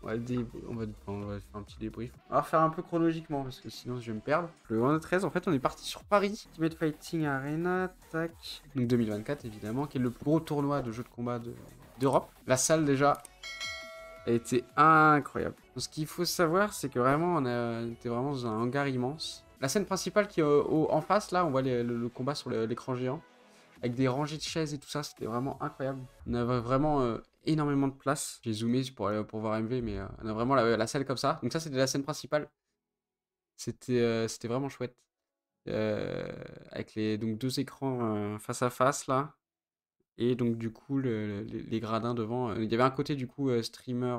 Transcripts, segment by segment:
on va faire un petit débrief. On va refaire un peu chronologiquement parce que sinon je vais me perdre. Le 1-13, en fait, on est parti sur Paris. Ultimate Fighting Arena, tac. Donc 2024, évidemment, qui est le plus gros tournoi de jeux de combat d'Europe. La salle, déjà, elle était incroyable. Donc, ce qu'il faut savoir, c'est que vraiment, on était vraiment dans un hangar immense. La scène principale qui est en face, là, on voit le combat sur l'écran géant. Avec des rangées de chaises et tout ça, c'était vraiment incroyable. On avait vraiment énormément de place. J'ai zoomé pour voir MV, mais on a vraiment la salle comme ça. Donc ça, c'était la scène principale. C'était vraiment chouette. Avec donc 2 écrans face à face, là. Et donc, du coup, les gradins devant. Il y avait un côté, du coup, streamer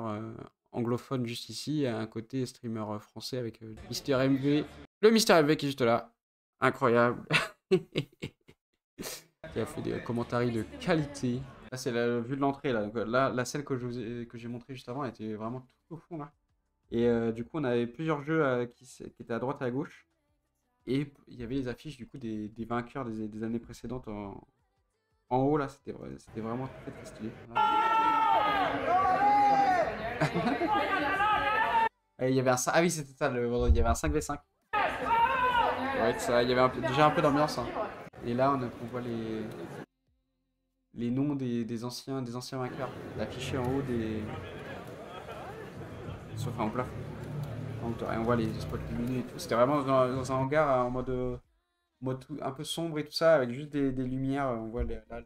anglophone juste ici, et un côté streamer français avec Mister MV. Le Mister MV qui est juste là. Incroyable. Qui a fait des commentaires de qualité. Là, c'est la vue de l'entrée. Là. Donc, là, la scène que j'ai montrée juste avant, elle était vraiment tout au fond. Là. Et du coup, on avait plusieurs jeux qui étaient à droite et à gauche. Et il y avait les affiches du coup des vainqueurs des années précédentes en haut. Là, c'était vraiment très très stylé. Il y avait ah oui, c'était ça, il y avait un 5v5. Ouais, ça, il y avait déjà un peu d'ambiance. Hein. Et là, on voit les noms des anciens vainqueurs affichés en haut enfin en plafond. Et on voit les spots lumineux et tout. C'était vraiment dans un hangar en mode un peu sombre et tout ça, avec juste des lumières. On voit là,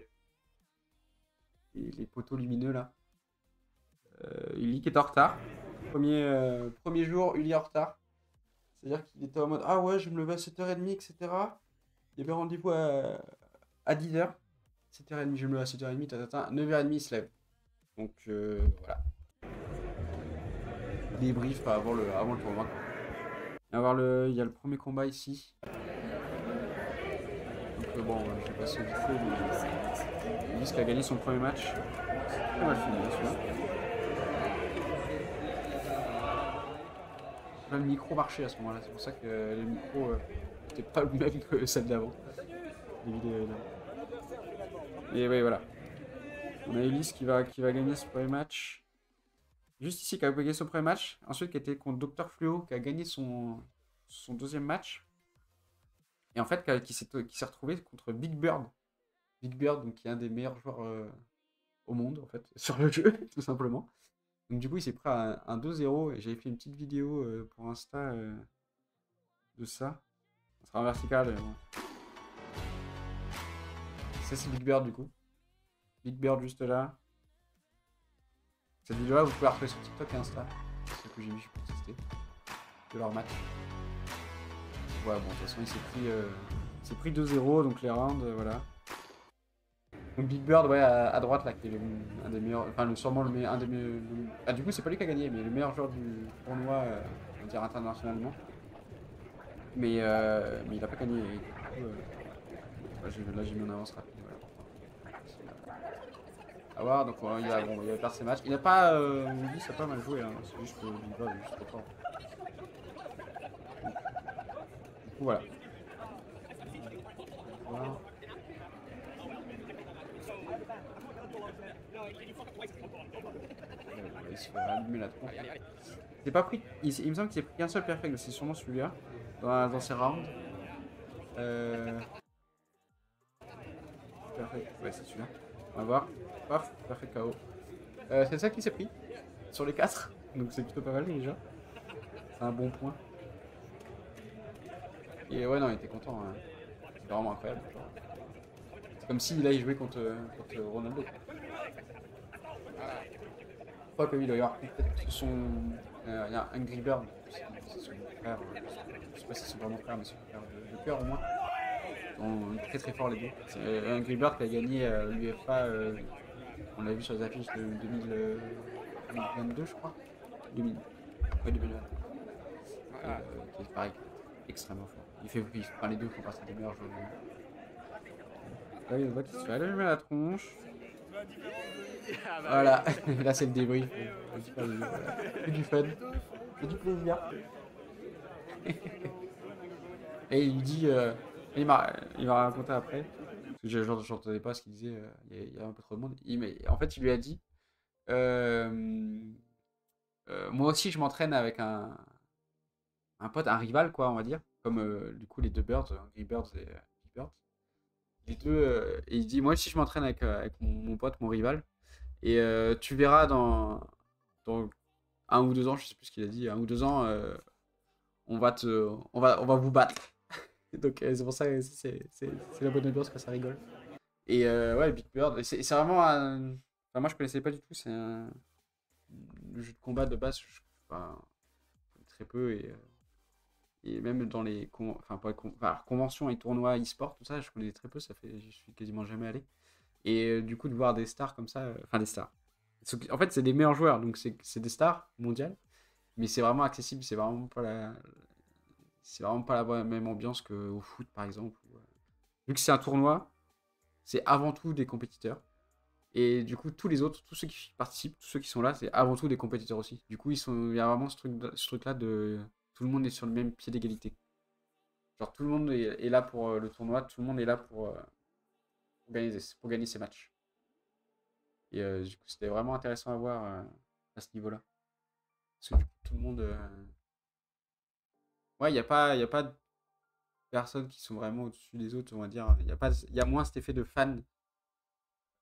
les poteaux lumineux là. Uli qui est en retard. Premier jour, Uli est en retard. C'est-à-dire qu'il était en mode ah ouais, je me levais à 7h30, etc. Il y avait rendez-vous à 10h. 7h30, je me lève à 7h30, 9h30, il se lève. Donc voilà. Débrief avant le tournoi. Il y a le premier combat ici. Donc bon, je vais passer vite fait, mais Ulysse qui a gagné son premier match. On va le filmer celui-là. Là, le micro marchait à ce moment-là, c'est pour ça que le micro n'était pas le même que celle d'avant. Les vidéos d'avant. Et ouais, voilà. On a Ulysse qui va gagner ce premier match. Juste ici, qui a gagné son premier match. Ensuite, qui était contre Dr Fluo, qui a gagné son deuxième match. Et en fait, qui s'est retrouvé contre Big Bird. Big Bird, donc, qui est un des meilleurs joueurs au monde, en fait, sur le jeu, tout simplement. Donc, du coup, il s'est pris un 2-0. Et j'avais fait une petite vidéo pour Insta de ça. Ça sera en vertical. Bon. Ça, c'est Big Bird, du coup. Big Bird, juste là. Cette vidéo-là, vous pouvez la retrouver sur TikTok et Insta. C'est ce que j'ai mis pour tester. De leur match. Voilà, bon, de toute façon, il s'est pris 2-0, donc les rounds, voilà. Donc Big Bird, ouais, à droite, là, qui est un des meilleurs, enfin, sûrement le meilleur, un des meilleurs. Ah, du coup, c'est pas lui qui a gagné, mais le meilleur joueur du tournoi, on va dire internationalement. Mais il a pas gagné. Et, du coup, là, j'ai mis en avance rapide. Voilà. À voir, donc il a perdu ses matchs. Il n'a pas. Lui, ça a pas mal joué, hein. C'est juste qu'il va juste trop fort. Du coup, voilà. Il se fait rallumer la tronche. Il pas pris. Il me semble qu'il s'est pris qu'un seul perfect, c'est sûrement celui-là. Dans ses rounds. Perfect. Ouais, c'est celui-là. On va voir. Paf, perfect KO. C'est ça qui s'est pris. Sur les 4. Donc c'est plutôt pas mal déjà. C'est un bon point. Et ouais, non, il était content. Hein. C'est vraiment incroyable. C'est comme si là il jouait contre Ronaldo. Je crois que lui, il doit y avoir peut-être son. Il y a un Bird, c'est son frère. Je sais pas si c'est vraiment frère, mais c'est son frère de cœur au moins. Ils sont très très forts les deux. C'est un Bird qui a gagné l'UFA. On l'a vu sur les affiches de 2022, je crois. 2000. Ouais, 2020. Qui est pareil, extrêmement fort. Enfin, les deux font partie des meilleurs joueurs du monde. Là, il voit qu'il se fait allumer la tronche. Voilà, là c'est le débrief. C'est du fun. C'est du plaisir. Et il dit. Il m'a raconté après. Parce que j'entendais pas ce qu'il disait. Il y a un peu trop de monde. En fait, il lui a dit. moi aussi, je m'entraîne avec un pote, un rival, quoi, on va dire. Comme du coup les deux Birds, Angry Birds et Big Birds. Les deux, et il dit, moi aussi, je m'entraîne avec mon pote, mon rival. Et tu verras dans 1 ou 2 ans, je sais plus ce qu'il a dit, 1 ou 2 ans, on va vous battre. Donc c'est pour ça que c'est la bonne ambiance quand ça rigole. Et ouais, Big Bird, c'est vraiment un. Enfin, moi je connaissais pas du tout, le jeu de combat de base, enfin, je connais très peu et même dans les enfin, pas enfin, conventions et tournois e-sport, tout ça, je connais très peu, je suis quasiment jamais allé. Et du coup, de voir des stars comme ça, enfin des stars. En fait, c'est des meilleurs joueurs, donc c'est des stars mondiales, mais c'est vraiment accessible, c'est vraiment pas la même ambiance qu'au foot par exemple. Vu que c'est un tournoi, c'est avant tout des compétiteurs. Et du coup, tous les autres, tous ceux qui participent, tous ceux qui sont là, c'est avant tout des compétiteurs aussi. Du coup, il y a vraiment ce truc-là de tout le monde est sur le même pied d'égalité. Genre, tout le monde est là pour le tournoi, tout le monde est là pour gagner ses matchs. Et du coup, c'était vraiment intéressant à voir à ce niveau-là. Parce que du coup, tout le monde. Ouais, il y a pas de personnes qui sont vraiment au-dessus des autres, on va dire. Il y a moins cet effet de fan,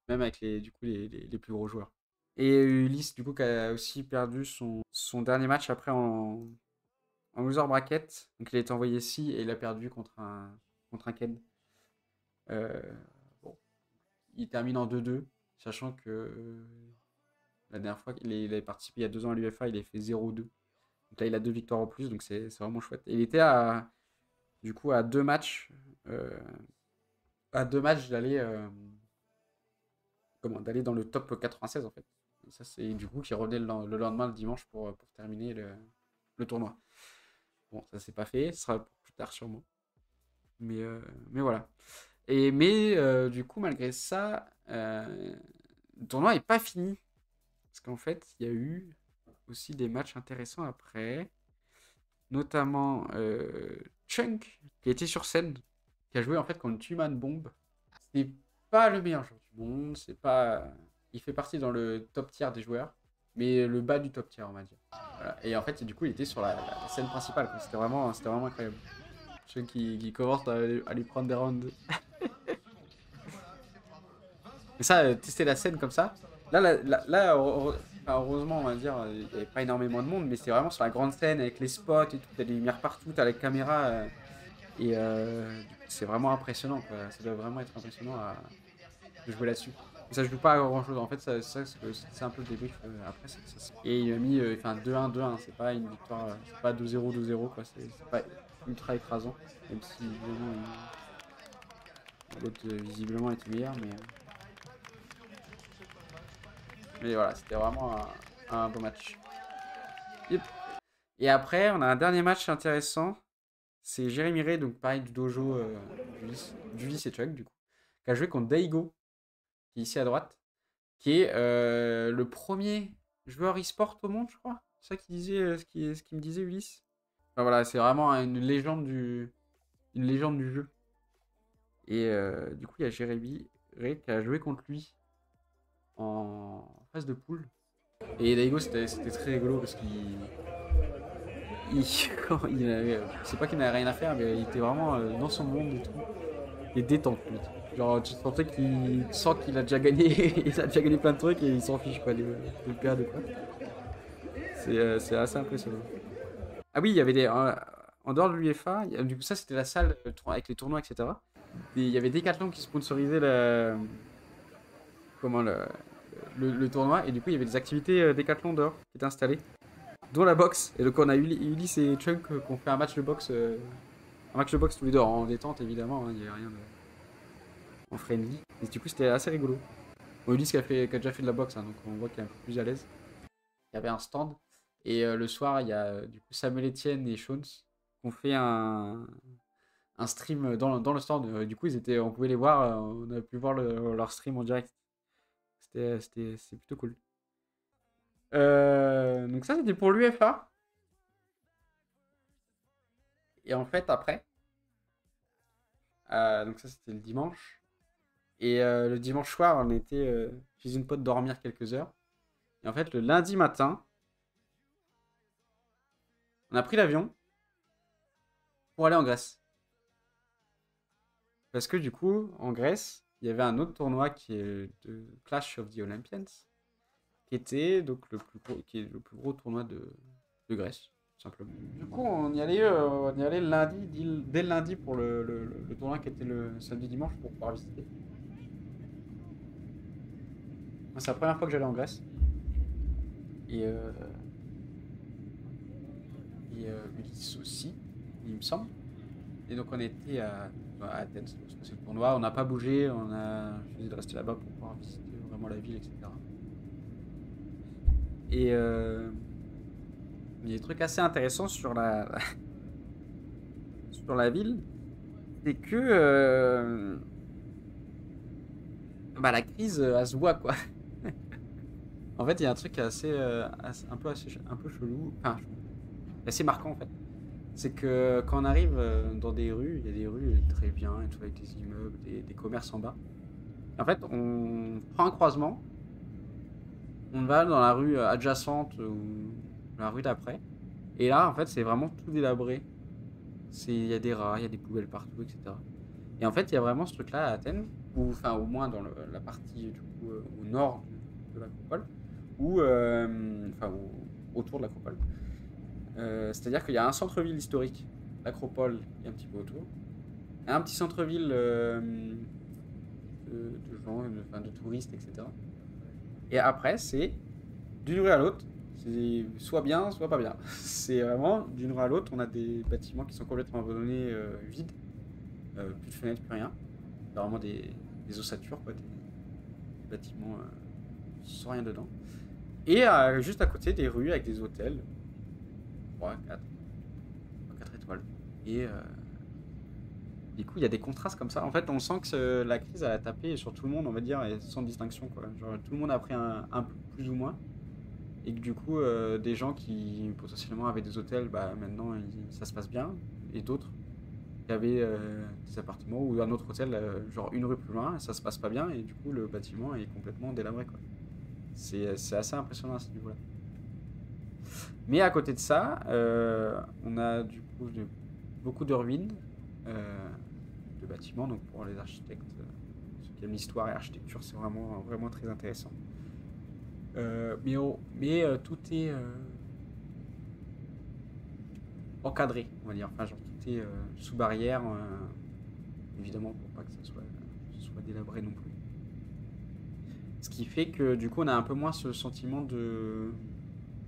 même avec du coup, les plus gros joueurs. Et Ulysse, du coup, qui a aussi perdu son dernier match après en loser bracket. Donc, il a été envoyé ici et il a perdu contre un Ken. Euh, bon, il termine en 2-2, sachant que la dernière fois qu'il avait participé il y a 2 ans à l'UFA, il avait fait 0-2. Donc là, il a 2 victoires en plus, donc c'est vraiment chouette. Et il était du coup à 2 matchs, euh, d'aller d'aller dans le top 96 en fait. Et ça, c'est du coup qui revenait le lendemain, le dimanche, pour terminer le tournoi. Bon, ça s'est pas fait, ce sera pour plus tard sûrement. Mais voilà. Mais du coup, malgré ça, le tournoi est pas fini. Parce qu'en fait, il y a eu aussi des matchs intéressants après. Notamment Chunk, qui était sur scène, qui a joué en fait contre Human Bomb. C'est pas le meilleur joueur du monde, c'est pas. Il fait partie dans le top tier des joueurs, mais le bas du top tier, on va dire. Voilà. Et en fait, du coup, il était sur la scène principale. C'était vraiment incroyable. Chunk qui commence à lui prendre des rounds. Mais ça, tester la scène comme ça. Là, enfin, heureusement, on va dire, il n'y avait pas énormément de monde, mais c'est vraiment sur la grande scène avec les spots et tout. T'as des lumières partout, t'as la caméra. Et du coup, c'est vraiment impressionnant, quoi. Ça doit vraiment être impressionnant de jouer là-dessus. Et ça, je joue pas à grand chose. En fait, c'est un peu le débrief après. Et il m'a mis enfin, 2-1, 2-1. C'est pas une victoire, c'est pas 2-0, 2-0, quoi. C'est pas ultra écrasant. Même si, évidemment, l'autre, visiblement, était meilleur. Mais voilà, c'était vraiment un beau match. Yep. Et après, on a un dernier match intéressant. C'est Jérémy Ray, donc pareil du dojo d'Ulysse et Chuck, du coup, qui a joué contre Daigo, qui est ici à droite, qui est le premier joueur e-sport au monde, je crois. C'est ça qu'il disait, ce qu'il me disait Ulysse. Enfin voilà, c'est vraiment une légende du jeu. Et du coup, il y a Jérémy Ray qui a joué contre lui en phase de poule. Et Daigo, c'était très rigolo parce c'est pas qu'il n'avait rien à faire, mais il était vraiment dans son monde et tout. Et détente, lui. Genre, tu sentais qu'il sent qu'il a déjà gagné, il a déjà gagné plein de trucs et il s'en fiche, quoi, de perdre, quoi. C'est assez impressionnant. Ah oui, il y avait en dehors de l'UEFA, du coup, ça, c'était la salle avec les tournois, etc. Il y avait Decathlon qui sponsorisait comment, le tournoi, et du coup, il y avait des activités Decathlon dehors qui étaient installées, dont la boxe. Et donc, on a Ulysse et Chunk qui ont fait un match de boxe tous les deux en détente, évidemment, hein, il n'y avait rien en friendly. Et du coup, c'était assez rigolo. Bon, Ulysse qui a déjà fait de la boxe, hein, donc on voit qu'il est un peu plus à l'aise. Il y avait un stand. Et le soir, il y a du coup Samuel Etienne et Shones qui ont fait un stream dans le stand. Du coup, on pouvait les voir, on a pu voir leur stream en direct. C'est plutôt cool. Donc ça, c'était pour l'UFA. Et en fait, après, donc ça, c'était le dimanche. Et le dimanche soir, on était chez une pote dormir quelques heures. Et en fait, le lundi matin, On a pris l'avion pour aller en Grèce. Parce que du coup, en Grèce, il y avait un autre tournoi qui est de Clash of the Olympians, qui était donc qui est le plus gros tournoi de Grèce, tout simplement. Du coup, on y allait lundi, dès le lundi pour le tournoi qui était le samedi-dimanche pour pouvoir visiter. Moi, c'est la première fois que j'allais en Grèce. Et, Ulysse aussi, il me semble. Et donc on était à Athènes, c'est le tournoi, on n'a pas bougé, on a choisi de rester là-bas pour pouvoir visiter vraiment la ville, etc. Et il y a des trucs assez intéressants sur sur la ville, c'est que bah, la crise, elle se voit quoi. En fait, il y a un truc un peu chelou, enfin assez marquant en fait. C'est que quand on arrive dans des rues, il y a des rues très bien, et tout, avec des immeubles, des commerces en bas. En fait, on prend un croisement, on va dans la rue adjacente ou la rue d'après. Et là, en fait, c'est vraiment tout délabré. Il y a des rats, il y a des poubelles partout, etc. Et en fait, il y a vraiment ce truc-là à Athènes, ou enfin au moins dans la partie du coup, au nord de l'acropole, ou enfin autour de l'acropole. C'est-à-dire qu'il y a un centre-ville historique, l'acropole et un petit peu autour, un petit centre-ville de gens, enfin, de touristes, etc. Et après, c'est d'une rue à l'autre, c'est soit bien, soit pas bien. C'est vraiment d'une rue à l'autre, on a des bâtiments qui sont complètement abandonnés, vides, plus de fenêtres, plus rien. C'est vraiment des ossatures, quoi, des bâtiments sans rien dedans. Et juste à côté, des rues avec des hôtels, 3, 4 étoiles. Et du coup, il y a des contrastes comme ça. En fait, on sent que la crise a tapé sur tout le monde, on va dire, et sans distinction, quoi. Genre, tout le monde a pris un peu plus ou moins. Et que du coup, des gens qui potentiellement avaient des hôtels, bah, maintenant, ça se passe bien. Et d'autres qui avaient des appartements ou un autre hôtel, genre une rue plus loin, et ça se passe pas bien. Et du coup, le bâtiment est complètement délabré, quoi. C'est assez impressionnant à ce niveau-là. Mais à côté de ça, on a du coup beaucoup de ruines de bâtiments. Donc pour les architectes, ceux qui aiment l'histoire et l'architecture, c'est vraiment, vraiment très intéressant. Tout est encadré, on va dire. Enfin, genre tout est sous barrière, évidemment pour pas que ce soit délabré non plus. Ce qui fait que du coup, on a un peu moins ce sentiment de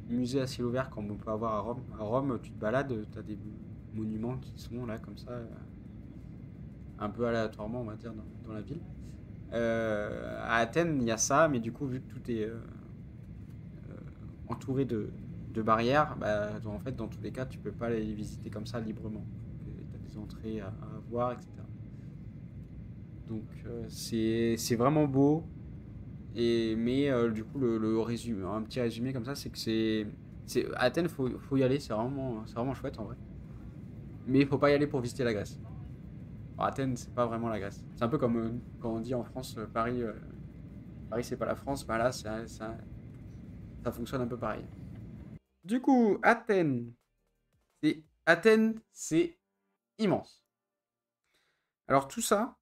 musée à ciel ouvert comme on peut avoir à Rome. À Rome, tu te balades, tu as des monuments qui sont là comme ça, un peu aléatoirement, on va dire, dans la ville. À Athènes, il y a ça, mais du coup, vu que tout est entouré de barrières, bah, en fait, dans tous les cas, tu peux pas les visiter comme ça librement. Tu as des entrées à voir, etc. Donc, c'est vraiment beau. Mais du coup, résumé, un petit résumé comme ça, c'est que Athènes, faut y aller, c'est vraiment chouette en vrai. Mais il faut pas y aller pour visiter la Grèce. Alors, Athènes, c'est pas vraiment la Grèce. C'est un peu comme quand on dit en France, Paris c'est pas la France, bah là, ça fonctionne un peu pareil. Du coup, Athènes, c'est immense. Alors tout ça,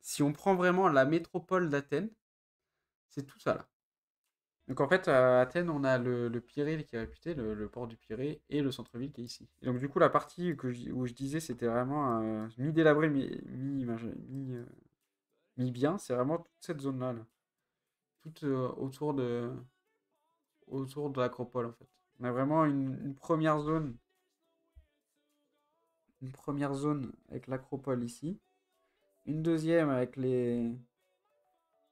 si on prend vraiment la métropole d'Athènes, c'est tout ça là. Donc en fait, à Athènes, on a le Pirée qui est réputé, le port du Pirée, et le centre-ville qui est ici. Et donc du coup, la partie où je disais, c'était vraiment mi-délabré, mi-bien, c'est vraiment toute cette zone-là, là. Toute autour de l'acropole en fait. On a vraiment une première zone avec l'acropole ici, une deuxième avec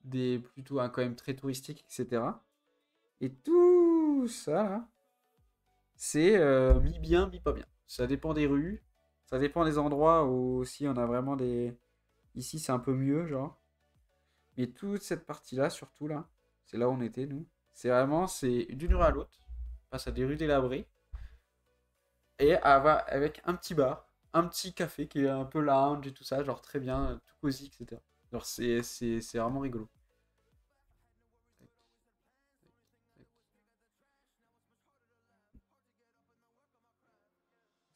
des plutôt quand même très touristiques, etc. Et tout ça, là, c'est mi-bien, mi-pas bien. Ça dépend des rues, ça dépend des endroits où aussi on a vraiment des... Ici, c'est un peu mieux, genre. Mais toute cette partie-là, surtout là, c'est là où on était, nous. C'est d'une rue à l'autre, face à des rues délabrées, et avec un petit bar, un petit café qui est un peu lounge et tout ça, genre très bien, tout cosy, etc. Genre c'est vraiment rigolo.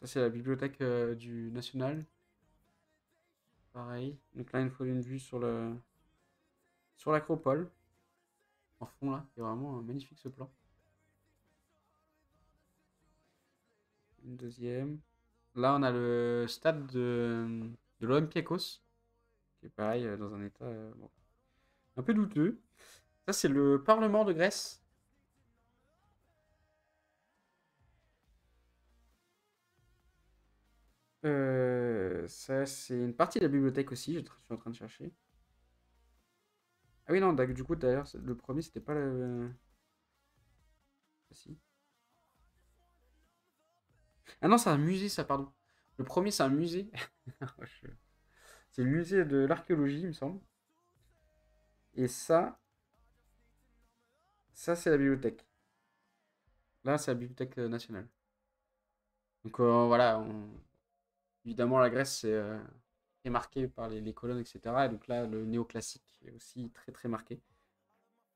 Ça, c'est la bibliothèque du National. Pareil. Donc là, une fois une vue sur l'acropole. En fond, là. C'est vraiment magnifique ce plan. Une deuxième. Là, on a le stade de l'Olympiakos. Qui est pareil, dans un état bon, un peu douteux. Ça, c'est le Parlement de Grèce. Ça, c'est une partie de la bibliothèque aussi, je suis en train de chercher. Ah oui, non, du coup, d'ailleurs, le premier, c'était pas le. Ah, si. Ah non, c'est un musée, ça, pardon. Le premier, c'est un musée. C'est le musée de l'archéologie, il me semble. Et ça, c'est la bibliothèque. Là, c'est la bibliothèque nationale. Donc voilà, évidemment, la Grèce est marquée par les colonnes, etc. Et donc là, le néoclassique est aussi très très marqué.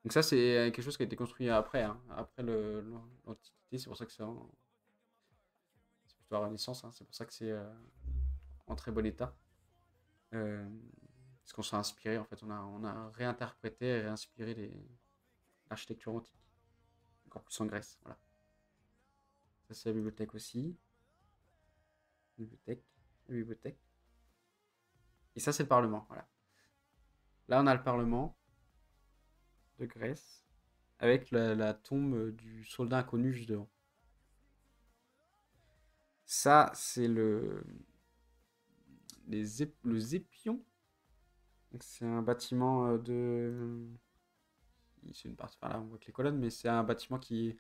Donc ça, c'est quelque chose qui a été construit après, hein, après l'Antiquité. C'est pour ça que c'est plutôt la Renaissance. Hein, c'est pour ça que c'est en très bon état. Euh, Parce qu'on s'est inspiré, en fait, on a réinterprété et réinspiré l'architecture antique. Encore plus en Grèce, voilà. Ça, c'est la bibliothèque aussi. Bibliothèque, la bibliothèque. Et ça, c'est le Parlement, voilà. Là, on a le Parlement de Grèce avec la tombe du soldat inconnu juste devant. Ça, c'est le Zépion. C'est un bâtiment c'est une partie, enfin là, on voit que les colonnes, mais c'est un bâtiment qui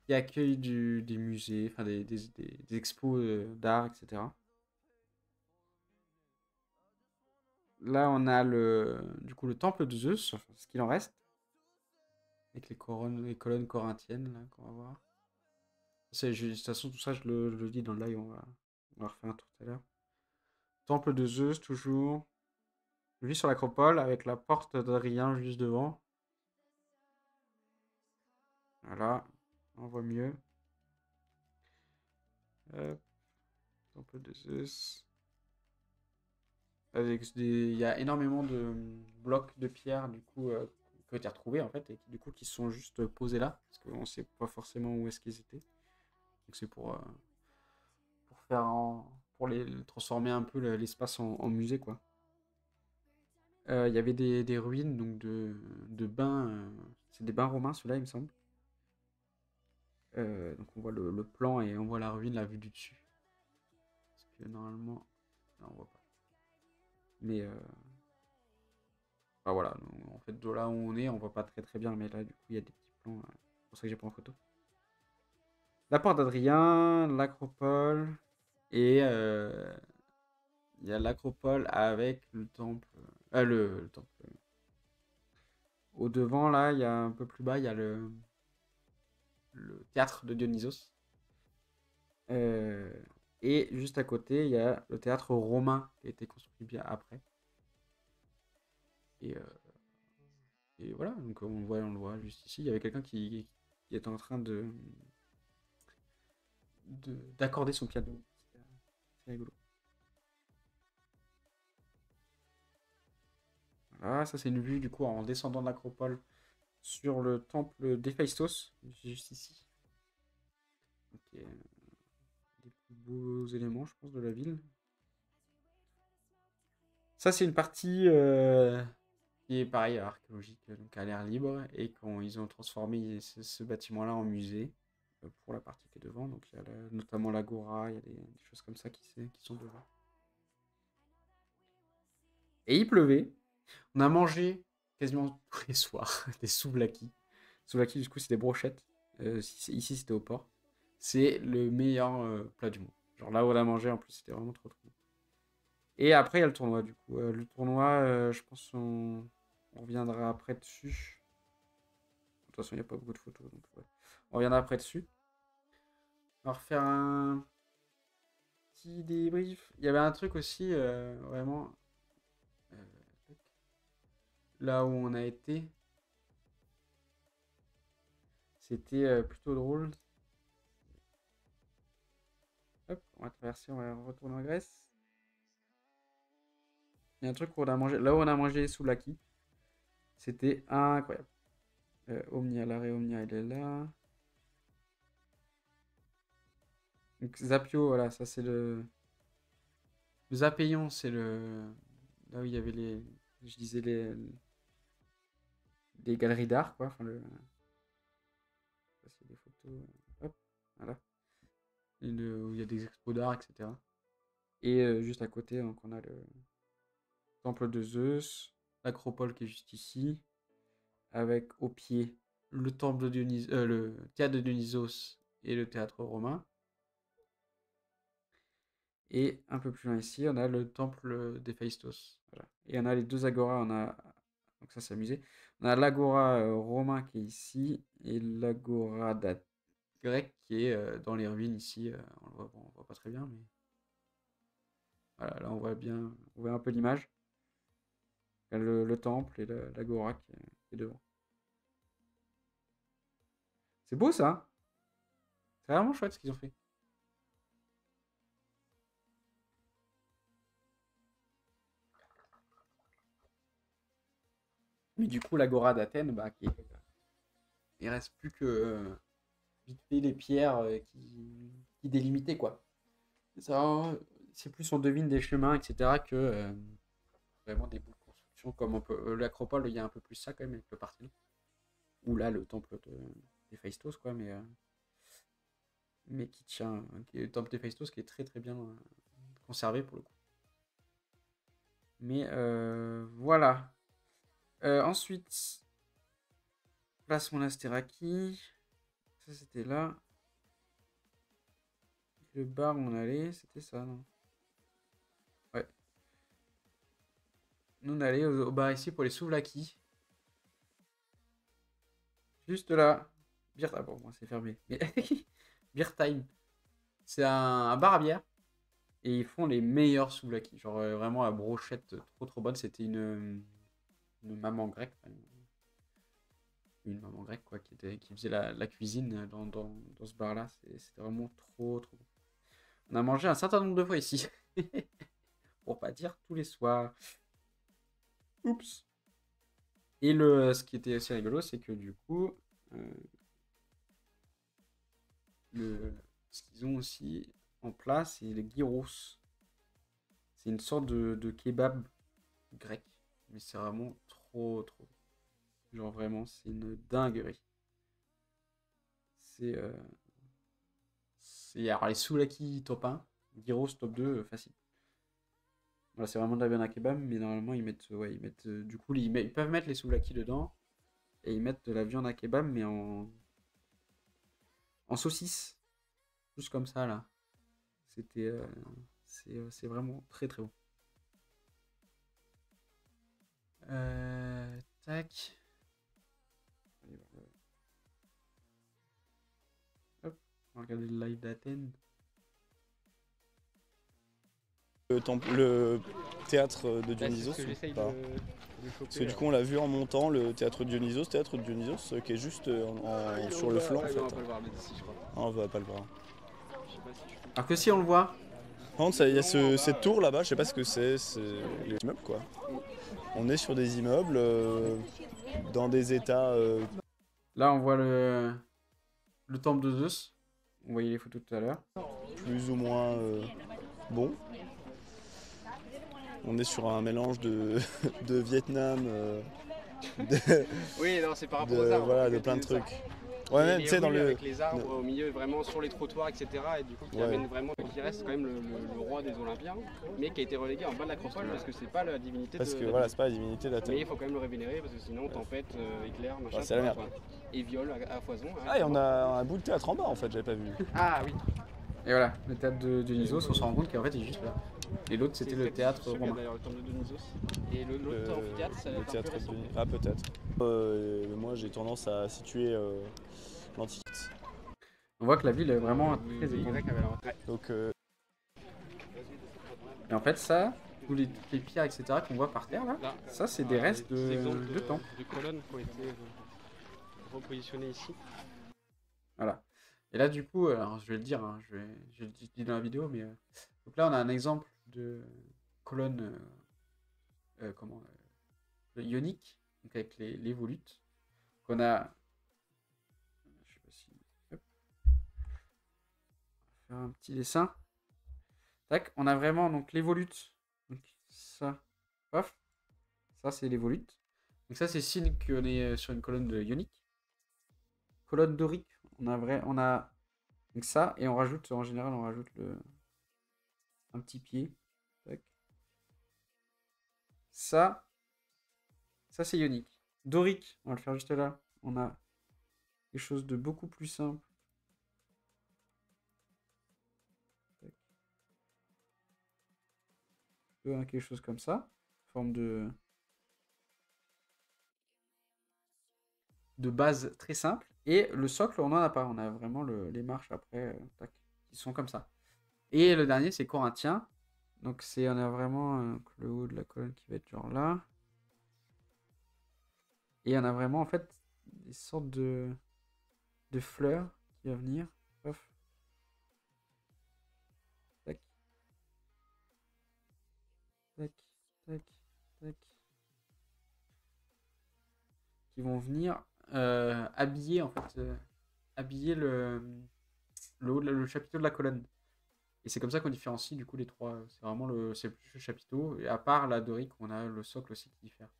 accueille des musées, enfin des expos d'art, etc. Là, on a du coup, le temple de Zeus, enfin, ce qu'il en reste, avec les colonnes corinthiennes, là, qu'on va voir. De toute façon, tout ça, je le dis dans le live, on va refaire un tour tout à l'heure. Temple de Zeus, toujours. Vue sur l'acropole, avec la porte d'Adrien juste devant. Voilà, on voit mieux. Hop, Temple de Zeus. Il y a énormément de blocs de pierre, du coup, qui ont été retrouvés, en fait, et du coup, qui sont juste posés là, parce qu'on ne sait pas forcément où est-ce qu'ils étaient. Donc c'est pour pour les transformer un peu l'espace en musée, quoi. Il y avait des ruines donc de bains. C'est des bains romains, ceux-là, il me semble. Donc on voit le plan et on voit la ruine, la vue du dessus. Parce que normalement, là, on voit pas. Mais enfin, voilà, en fait, de là où on est, on voit pas très très bien. Mais là, du coup, il y a des petits plans. C'est pour ça que j'ai pris en photo. La porte d'Adrien, l'acropole. Et il y a l'acropole avec le temple. Le temple. Au devant, là, il y a un peu plus bas, il y a le théâtre de Dionysos. Euh, et juste à côté, il y a le théâtre romain qui a été construit bien après. Et, et voilà, donc on le voit juste ici. Il y avait quelqu'un qui était en train d'accorder son piano. C'est rigolo. Voilà, ça c'est une vue du coup en descendant de l'acropole sur le temple d'Héphaïstos, juste ici. Donc, des plus beaux éléments, je pense, de la ville. Ça, c'est une partie qui est pareil archéologique, donc à l'air libre, et quand ils ont transformé ce bâtiment-là en musée pour la partie qui est devant, donc il y a notamment l'agora, il y a des choses comme ça qui sont devant. Et il pleuvait, on a mangé quasiment tous les soirs des souvlaki. Souvlaki, du coup, c'est des brochettes. Ici, c'était au port. C'est le meilleur plat du monde. Genre là où on a mangé, en plus, c'était vraiment trop trop bon. Et après, il y a le tournoi, du coup. Le tournoi, je pense on reviendra après dessus. De toute façon, il n'y a pas beaucoup de photos, donc ouais. On reviendra après dessus. On va refaire un petit débrief. Il y avait un truc aussi, vraiment, euh, là où on a été, c'était plutôt drôle. Hop, on va traverser, on va retourner en Grèce. Il y a un truc où on a mangé, là où on a mangé souvlaki, c'était incroyable. Omnia, l'arrêt Omnia, il est là. Donc Zapio, voilà, ça c'est le... Le Zapéion, c'est le... Là où il y avait les... Je disais les galeries d'art, quoi. Enfin, le... Ça, c'est des photos... Hop, voilà. Où il y a des expos d'art, etc. Et juste à côté, donc, on a le temple de Zeus, l'acropole qui est juste ici, avec au pied le temple de le théâtre de Dionysos et le théâtre romain. Et un peu plus loin ici, on a le temple d'Héphaïstos. Voilà. Et on a les deux agoras, on a... Donc ça, c'est amusé. On a l'agora romain qui est ici, et l'agora grec qui est dans les ruines ici. On voit pas très bien, mais... Voilà, là on voit bien, on voit un peu l'image. Le temple et l'agora qui est devant. C'est beau ça, hein. C'est vraiment chouette ce qu'ils ont fait. Mais du coup, l'agora d'Athènes, bah, il reste plus que vite fait les pierres qui délimitaient, quoi. Ça, c'est plus on devine des chemins, etc., que vraiment des bouts de construction, comme on peut. L'Acropole, il y a un peu plus ça quand même avec le Parthénon. Ou là, le temple d'Héphaïstos, quoi, mais qui tient. Le temple d'Héphaïstos qui est très très bien conservé pour le coup. Mais voilà. Ensuite, place Monastéraki. Ça, c'était là. Le bar où on allait, c'était ça, non? Ouais. Nous, on allait au bar ici pour les souvlaki. Juste là. Ah bon, moi, c'est fermé. Mais Beer Time. C'est un bar à bière. Et ils font les meilleurs souvlaki. Genre vraiment la brochette trop trop bonne. C'était une maman grecque. Enfin, une maman grecque quoi, qui faisait la cuisine dans ce bar-là. C'était vraiment trop trop bon. On a mangé un certain nombre de fois ici. Pour pas dire tous les soirs. Oups. Et ce qui était aussi rigolo, c'est que du coup, ce qu'ils ont aussi en place, c'est les gyros. C'est une sorte de kebab grec. Mais c'est vraiment trop, trop. Genre vraiment, c'est une dinguerie. C'est. Alors les souvlaki top 1, gyros top 2, facile. Voilà, c'est vraiment de la viande à kebab, mais normalement ils mettent. Ouais, ils mettent. Du coup, ils peuvent mettre les souvlaki dedans. Et ils mettent de la viande à kebab, mais en saucisse. Juste comme ça, là. C'était. C'est vraiment très très bon. Tac. Hop, on va regarder le live d'Athènes. Le théâtre de Dionysos, parce que du coup on l'a vu en montant, le théâtre de Dionysos qui est juste sur le flanc en fait. On va pas le voir d'ici, je crois. On va pas le voir. Alors que si on le voit. Par contre, il y a cette tour là-bas, je sais pas ce que c'est les immeubles quoi. On est sur des immeubles dans des états. Là on voit le temple de Zeus. On voyait les photos tout à l'heure. Plus ou moins bons. On est sur un mélange de Vietnam, oui, non, c'est par rapport aux arbres. voilà, de plein de trucs. Ouais, même, tu sais, dans le. Avec les arbres au milieu, vraiment sur les trottoirs, etc. Et du coup, qui amène vraiment, qui reste quand même le roi des Olympiens, mais qui a été relégué en bas de l'acropole parce que c'est pas la divinité parce que voilà, c'est pas la divinité d'Athènes. Mais il faut quand même le révénérer parce que sinon, tempête, éclair, machin. C'est la merde. Et viol à foison. Ah, et on a un bout de théâtre en bas en fait, j'avais pas vu. Ah oui. Et voilà, le théâtre de Dionysos, on se rend compte qu'en fait il est juste là. Et l'autre c'était le théâtre romain. D'ailleurs, le temple de Dionysos. Et l'autre amphithéâtre, c'est le théâtre de Dionysos. Ah, peut-être. Moi j'ai tendance à situer l'Antiquité. On voit que la ville est vraiment très étendue. Donc, et en fait, ça, toutes les pierres, etc., qu'on voit par terre là, ça c'est des restes de temples. De colonnes qui ont été repositionnées ici. Voilà. Et là, du coup, alors je vais le dire, hein, je le dis dans la vidéo, mais donc là, on a un exemple de colonne ionique, donc avec les volutes. On a, je sais pas si, hop, on va faire un petit dessin. Tac, on a vraiment donc les volutes. Donc ça, paf, ça c'est les volutes. Donc ça c'est signe qu'on est sur une colonne ionique. Colonne dorique, on a donc ça et on rajoute en général un petit pied. Tac. Ça c'est ionique. Dorique, on va le faire juste là. On a quelque chose de beaucoup plus simple. Quelque chose comme ça, forme de base très simple. Et le socle, on n'en a pas. On a vraiment les marches après, tac, qui sont comme ça. Et le dernier, c'est corinthien. Donc on a vraiment le haut de la colonne qui va être genre là. Et on a vraiment en fait des sortes de fleurs qui vont venir. Hop. Tac. Tac. Tac. Tac. Qui vont venir habiller en fait habiller le chapiteau de la colonne. Et c'est comme ça qu'on différencie du coup les trois. C'est vraiment c'est plus le chapiteau. Et à part la dorique, on a le socle aussi qui diffère.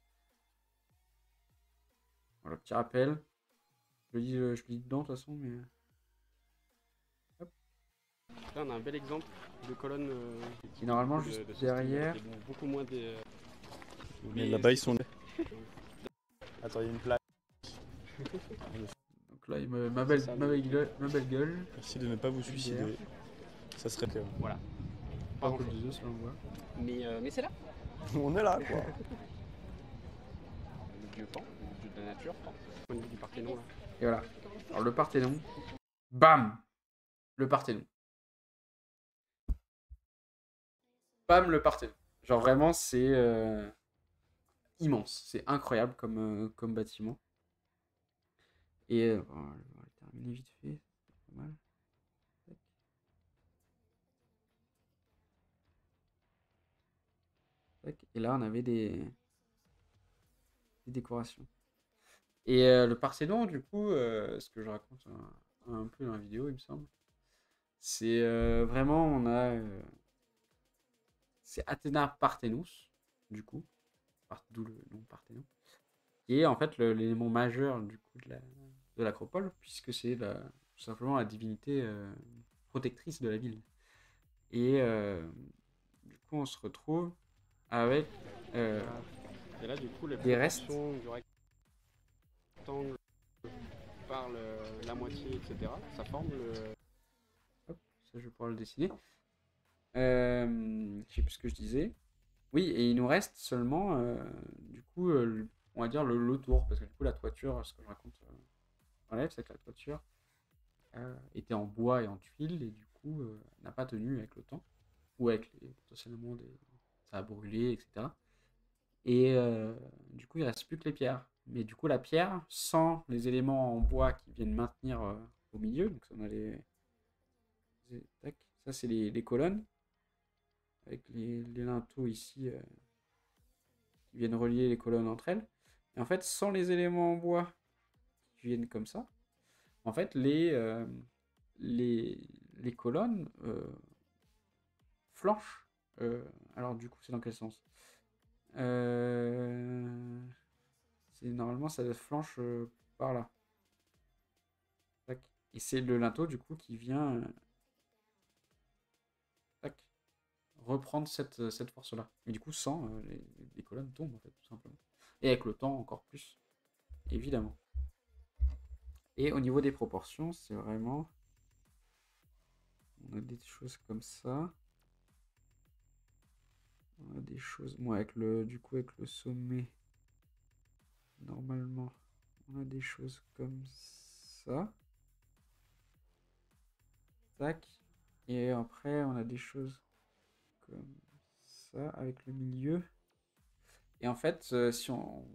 Voilà, petit rappel. Je le dis dedans de toute façon, mais. Hop. Là, on a un bel exemple de colonne qui normalement juste derrière. Bon, beaucoup moins des. Mais là-bas, ils sont. Attends, il y a une plaque. Donc là, ma belle gueule. Merci de ne pas vous suicider. Ça serait que. Voilà. Pas beaucoup de selon moi. Mais c'est là. On est là, quoi. Le dieu Pan, le dieu de la nature, Pan. Au niveau du Parthénon, là. Et voilà. Alors le Parthénon. Bam. Le Parthénon. Bam, le Parthénon. Genre vraiment, c'est immense. C'est incroyable comme bâtiment. Et on va terminer vite fait. C'est pas mal. Et là, on avait des décorations. Et le Parthénon, du coup, ce que je raconte un peu dans la vidéo, il me semble, c'est vraiment, on a... c'est Athéna Parthénos, du coup, d'où le nom Parthénon, qui est en fait l'élément majeur du coup de l'acropole, puisque c'est tout simplement la divinité protectrice de la ville. Et du coup, on se retrouve avec et là, du coup, des restes du rectangle par la moitié, etc. Ça forme le. Hop, ça je vais pouvoir le dessiner. Je sais plus ce que je disais. Oui, et il nous reste seulement, du coup, on va dire le tour, parce que du coup, la toiture, ce que je raconte en live, c'est que la toiture était en bois et en tuiles, et du coup, n'a pas tenu avec le temps, ou avec potentiellement ça a brûlé, etc. Et du coup, il ne reste plus que les pierres. Mais du coup, la pierre, sans les éléments en bois qui viennent maintenir au milieu, donc on a tac, ça c'est les colonnes, avec les linteaux ici qui viennent relier les colonnes entre elles. Et en fait, sans les éléments en bois qui viennent comme ça, en fait, les colonnes flanchent. Alors du coup, c'est dans quel sens Normalement, ça flanche par là. Tac. Et c'est le linteau, du coup, qui vient tac, reprendre cette force-là. Et du coup, sans, les colonnes tombent, en fait, tout simplement. Et avec le temps, encore plus, évidemment. Et au niveau des proportions, c'est vraiment... On a des choses comme ça. On a des choses... Moi, avec du coup, avec le sommet, normalement, on a des choses comme ça. Tac. Et après, on a des choses comme ça, avec le milieu. Et en fait, si on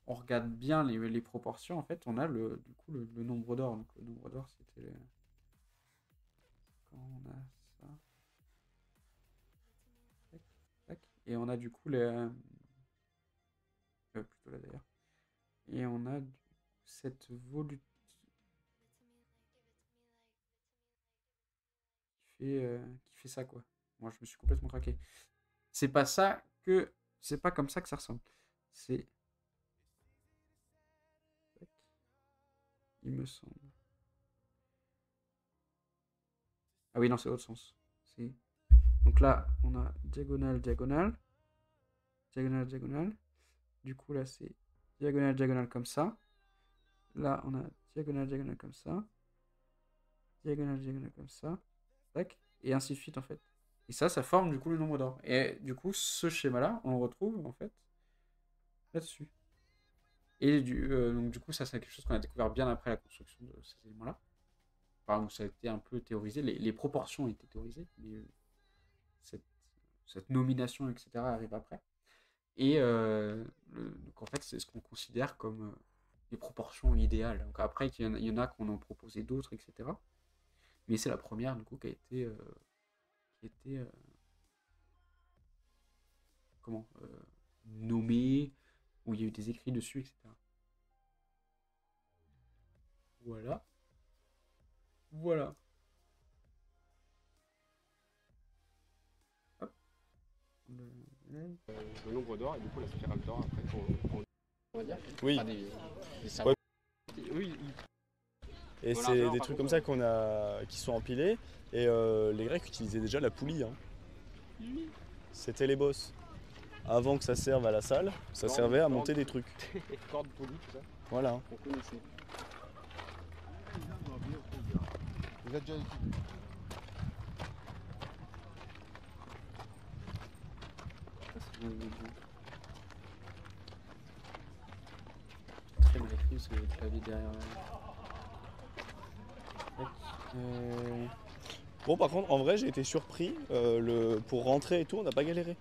regarde bien les proportions, en fait, on a du coup le nombre d'or. Donc le nombre d'or, c'était Et on a du coup plutôt là d'ailleurs. Et on a cette volute qui fait ça quoi. Moi je me suis complètement craqué. C'est pas comme ça que ça ressemble. C'est, il me semble. Ah oui non c'est l'autre sens. Donc là on a diagonale diagonale diagonale diagonale. Du coup là c'est diagonale diagonale comme ça. Là on a diagonale diagonale comme ça. Diagonale diagonale comme ça. Tac. Et ainsi de suite en fait. Et ça forme du coup le nombre d'or. Et du coup, ce schéma-là, on le retrouve en fait là-dessus. Et donc du coup, ça c'est quelque chose qu'on a découvert bien après la construction de ces éléments-là. Enfin, où ça a été un peu théorisé, les proportions ont été théorisées, mais cette nomination, etc., arrive après. Et donc en fait, c'est ce qu'on considère comme les proportions idéales. Donc après, il y en a qu'on en proposé d'autres, etc. Mais c'est la première du coup qui a été comment nommée, où il y a eu des écrits dessus, etc. Voilà. Voilà. Hop. Le nombre d'or et du coup la spirale d'or après on va dire. Oui. Enfin, des Ouais. Oui. Et Bon, c'est des trucs comme ça qui sont empilés. Et les Grecs utilisaient déjà la poulie. Hein. C'était les boss. Avant que ça serve à la salle, ça servait à monter des trucs. Corde poulie, tout ça. Voilà. On connaissait. Vous êtes déjà équipé. Très mal écrit parce que le clavier derrière. Bon, par contre, en vrai, j'ai été surpris. Pour rentrer et tout, on n'a pas galéré.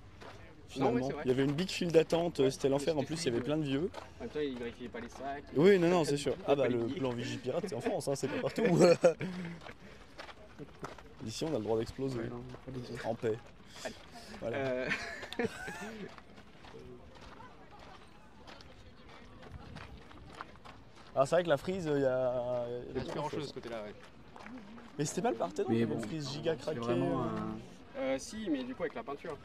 Finalement, Non, oui, il y avait une big file d'attente, Ouais, c'était l'enfer. En plus, il y avait ouais. plein de vieux. En même temps, ils vérifiaient pas les sacs. Oui, non, c'est sûr. Ah bah, pas les le billets. plan Vigipirate, c'est en France, hein, c'est pas partout. Ici, on a le droit d'exploser. Ouais, non, pas les autres. En paix. Allez. Voilà. Alors, c'est vrai que la frise, il y a différentes choses de ce côté-là, ouais. Mais c'était pas le Parthénon, Mais il y avait bon, une frise giga c'est craquée. vraiment Si, mais du coup avec la peinture.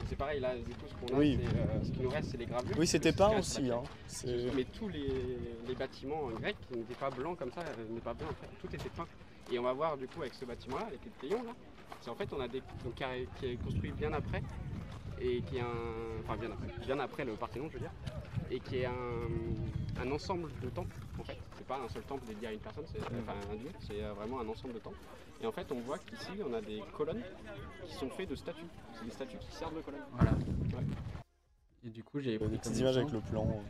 C'est pareil, là, du coup, ce qu'on a, Oui. ce qui nous reste, c'est les gravures. Oui, c'était C'est ce peint qui reste aussi. après. Hein. Mais tous les bâtiments grecs n'étaient pas blancs comme ça, n'étaient pas blancs, tout était peint. Et on va voir du coup avec ce bâtiment-là, avec les Théions, là, c'est en fait on a qui est construit bien après, et qui est bien après le Parthénon, je veux dire, et qui est un ensemble de temples en fait. C'est pas un seul temple dédié à une personne, enfin un dieu, c'est vraiment un ensemble de temples. Et en fait on voit qu'ici on a des colonnes qui sont faites de statues. C'est des statues qui servent de colonnes. Voilà. Ouais. Et du coup, j'avais Des pris petites comme images avec exemple. le plan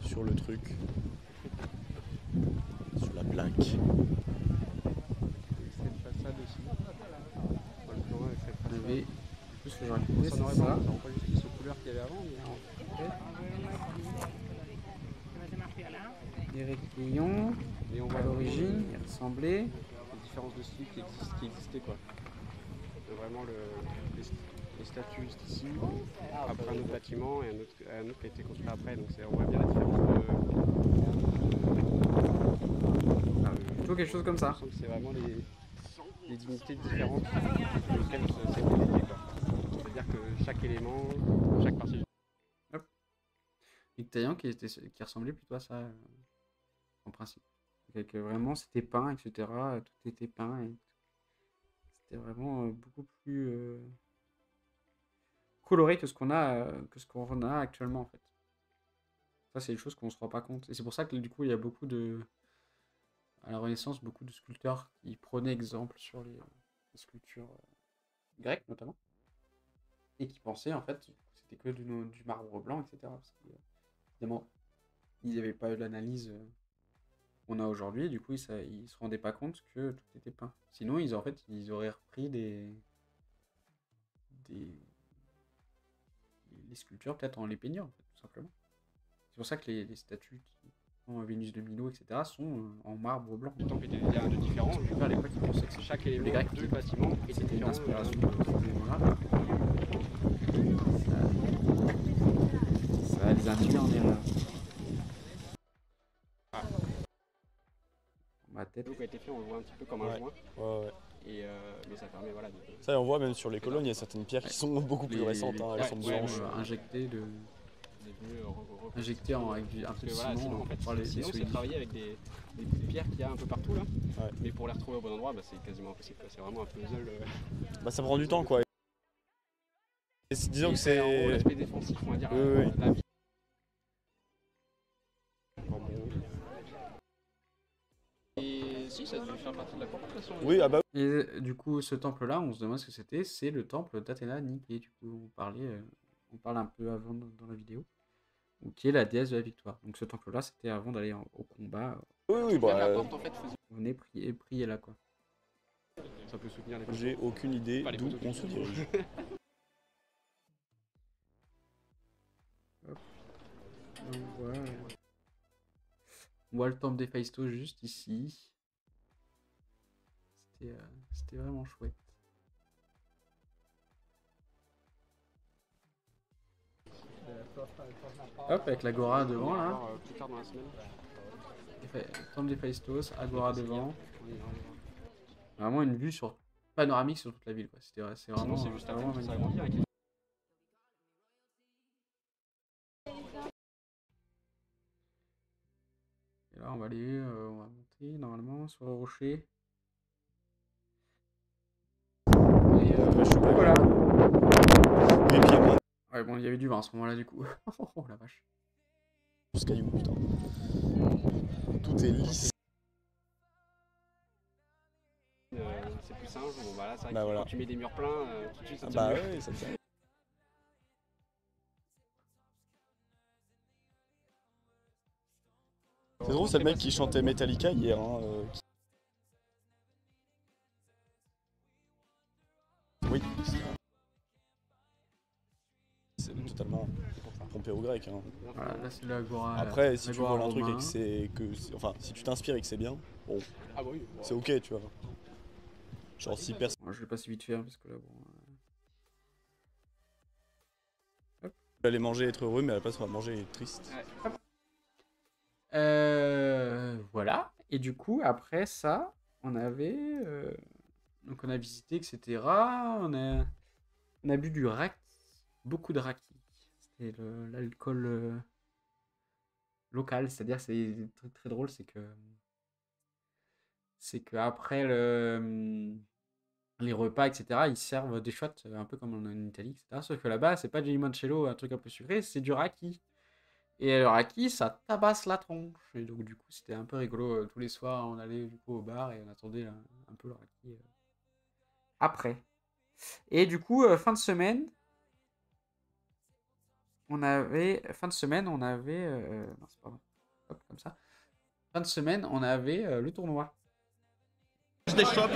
sur le truc. Sur la plaque. Cette façade aussi. On le plan avec cette On façade. avait. Du coup, ce que je racontais, Ça c'est n'aurait ça. pas juste aux couleurs qu'il y avait avant, mais Les rectilions, et on à voit l'origine, ils ressemblaient. les différences de style qui existaient quoi. Vraiment les statues juste ici, après un autre bâtiment et un autre qui a été construit après, donc on voit bien la différence Plutôt quelque chose comme ça. c'est vraiment les dignités différentes auxquelles c'est dédié quoi. C'est-à-dire que chaque élément, chaque partie. Et Taillant qui ressemblait plutôt à ça, en principe. Avec vraiment, c'était peint, etc. Tout était peint. Et c'était vraiment beaucoup plus coloré que ce qu'on a actuellement, en fait. Ça, c'est des choses qu'on ne se rend pas compte. Et c'est pour ça que, du coup, il y a à la Renaissance, beaucoup de sculpteurs qui prenaient exemple sur les sculptures grecques, notamment. Et qui pensaient, en fait, que c'était que du marbre blanc, etc. Parce que, évidemment, ils n'avaient pas eu l'analyse qu'on a aujourd'hui, du coup ils se rendaient pas compte que tout était peint. Sinon ils auraient repris les sculptures peut-être en les peignant en fait, tout simplement. C'est pour ça que les statues serpent Vénus de Milo, etc., sont en marbre blanc. Le temple était déjà de différent. À l'époque, ils pensaient que Chaque les élément Grecs du bâtiment était c'était une différent. inspiration de ce élément-là. Ça les induit en erreur. Ah. Ma tête. Donc a été fait, on le voit un petit peu comme un Ouais. joint. Ouais. Et mais ça permet voilà, de... Ça, on voit même sur les colonnes, il y a certaines pierres qui sont beaucoup plus récentes, hein, elles sont blanches. Injectées de... mieux Injecté avec un peu de voilà, ciment sinon, en fait, pour les sinon c'est solidifier. travailler avec des petites pierres qu'il y a un peu partout là. Ouais. Mais pour les retrouver au bon endroit, bah, c'est quasiment impossible. C'est vraiment un puzzle. Bah ça prend du temps quoi. Et disons que c'est... En gros, l'aspect défensif, on va dire, Oui. la vie. Et si, ça devait faire partie de la corporation. Oui, ah bah Et du coup, ce temple-là, on se demande ce que c'était. C'est le temple d'Athéna Niké. Du coup, on parle un peu avant dans la vidéo. Qui est la déesse de la victoire. Donc ce temple-là, c'était avant d'aller au combat. oui, La bah... porte, en fait, faisait... Venez prier là, quoi. Ça peut soutenir les J'ai aucune idée Enfin, les d'où photos on se dirige. Hop. On voit le temple d'Héphaïstos juste ici. C'était vraiment chouette. Hop, avec l'agora devant là. Plus tard dans la semaine. Temple d'Héphaïstos, agora devant. Vraiment une vue panoramique sur toute la ville, quoi. C'est vraiment, Sinon, c'est juste vraiment après, ça magnifique. agrandit avec Et là, on va monter normalement sur le rocher. Et voilà. Et puis après, Ouais, bon, il y avait du vent à ce moment-là, du coup. Oh la vache. ce caillou, putain. Tout est lisse. c'est plus simple. Bon, bah là, c'est vrai Bah que voilà. quand tu mets des murs pleins, tout de suite, ça Ah tient bah mieux. ouais, ça tient. C'est drôle, c'est le mec qui chantait Metallica hier. Hein, Oui. C'est totalement pompé au grec. Hein. Voilà, là c'est l'agora. Après, si tu l'agora vois un truc et romain. enfin, si tu t'inspires et que c'est bien, bon, Ah bah oui. c'est ok, tu vois. Genre si personne Bon, je l'ai pas si vite fait, hein, parce que là, bon. peut aller manger et être heureux, mais à la place on va manger et être triste. Voilà. Et du coup, après ça, on avait. Donc on a visité, etc. On a bu du raki. Beaucoup de raki. C'était l'alcool local. C'est-à-dire, c'est des trucs très drôles, c'est que après les repas, etc., ils servent des shots, un peu comme en Italie, etc. Sauf que là-bas, c'est pas du limoncello, un truc un peu sucré, c'est du raki. Et le raki, ça tabasse la tronche. Et donc, du coup, c'était un peu rigolo. Tous les soirs, on allait du coup au bar et on attendait un peu le raki après. Et du coup, fin de semaine, on avait. Non, c'est pas bon. Hop, comme ça. Fin de semaine, on avait le tournoi. Je les chope,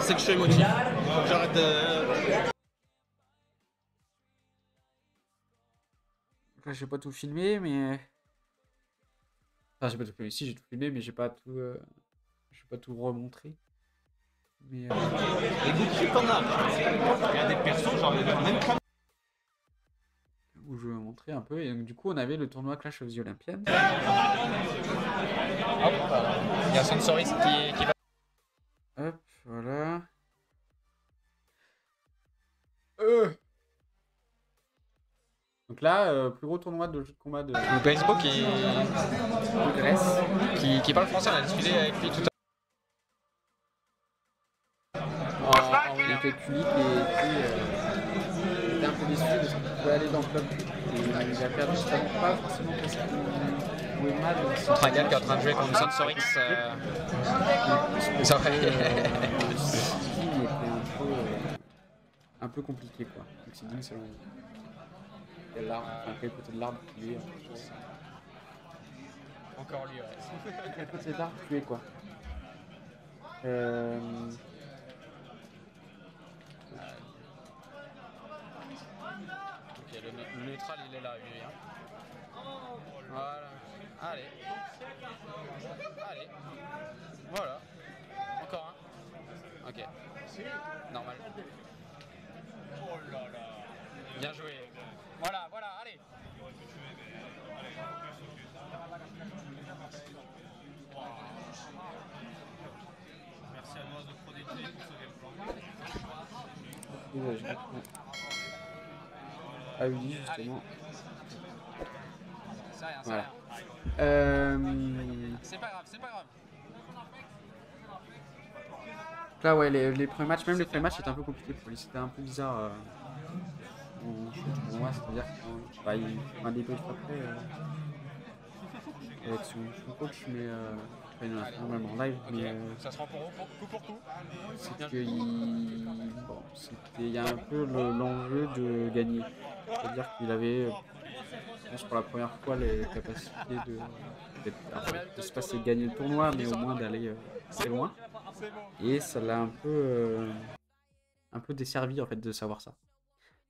c'est que je suis émotif. Faut que j'arrête de... Là, j'ai pas tout filmé, mais. Enfin, j'ai pas tout filmé. Si, j'ai tout filmé, mais j'ai pas tout remontré. Mais. Les bouquets qu'on a. Il y a des persos, genre, même pas. Où je vais montrer un peu. Et donc, du coup, on avait le tournoi Clash of the Olympians. Il y a Sensoris qui va. Hop, voilà. Donc là, plus gros tournoi de jeux de combat de Baseball Grèce. qui parle français, on a discuté avec lui tout à En était Kulik et était un peu déçu parce qu'il pouvait aller dans le club. Et il a perdu justement pas forcément parce qu'il jouait mal. l'heure. Contre un gars qui est en train de jouer contre Sensorix. Ça va. Le seeding était un peu compliqué quoi. Le seeding selon l'arbre, enfin quel côté de l'arbre tu es. Encore lui, ouais. Quel côté de l'arbre tu es quoi. Ok, le neutral il est là, lui. Hein. Voilà. Allez. Ok. Normal. Oh là là. Bien joué. Voilà, voilà, allez. Merci à Noise de Pro DJ pour ce gameplay. Ah oui, justement. C'est rien, c'est Voilà. rien. C'est pas grave, c'est pas grave. Là, ouais, les premiers matchs, même les premiers matchs, c'était un peu compliqué pour lui. C'était un peu bizarre. Pour moi, c'est-à-dire qu'il fait un débrief après avec son coach, mais enfin, il en a fait un même en live, Ok, mais ça se rend coup pour coup. c'est qu'il bon, il y a un peu l'enjeu de gagner. C'est-à-dire qu'il avait, je pense pour la première fois, les capacités de se passer gagner le tournoi, mais au moins d'aller assez loin. Et ça l'a un peu desservi en fait de savoir ça.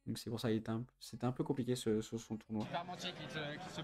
Donc c'est pour ça qu'il c'était un peu compliqué son tournoi. Parmentier qui se